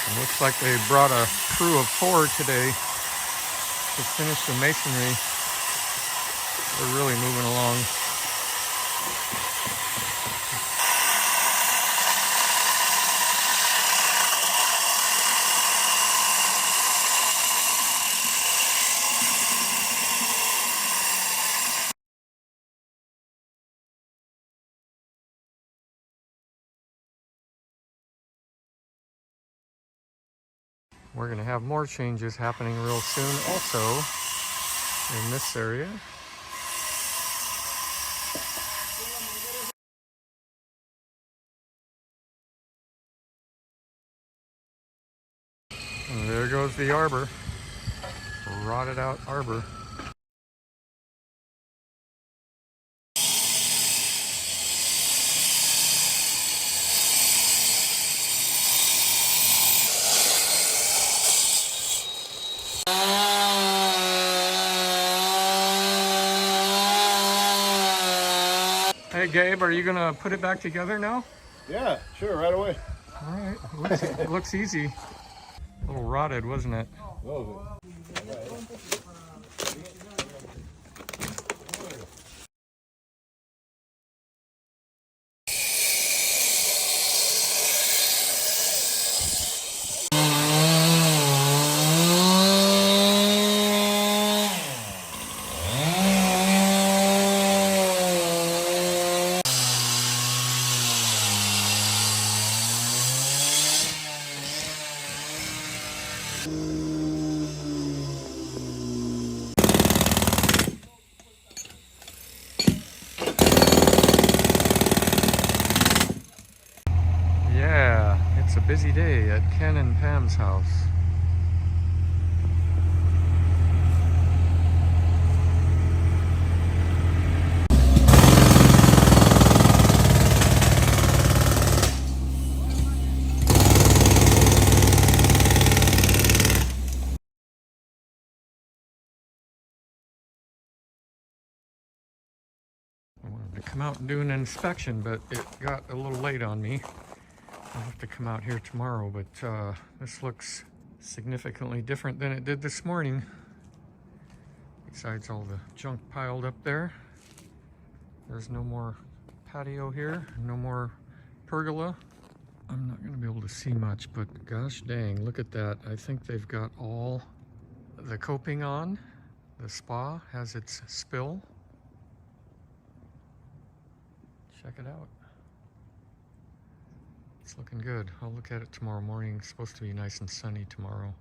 It looks like they brought a crew of 4 today to finish the masonry. They're really moving along. We're going to have more changes happening real soon also in this area. And there goes the arbor, rotted out arbor. Hey Gabe, are you gonna put it back together now? Yeah, sure, right away. All right, it looks easy. A little rotted, wasn't it? Yeah, it's a busy day at Ken and Pam's house. I wanted to come out and do an inspection, but it got a little late on me. I'll have to come out here tomorrow, but this looks significantly different than it did this morning. Besides all the junk piled up there. There's no more patio here, no more pergola. I'm not going to be able to see much, but gosh dang, look at that. I think they've got all the coping on. The spa has its spill. Check it out. It's looking good. I'll look at it tomorrow morning. It's supposed to be nice and sunny tomorrow.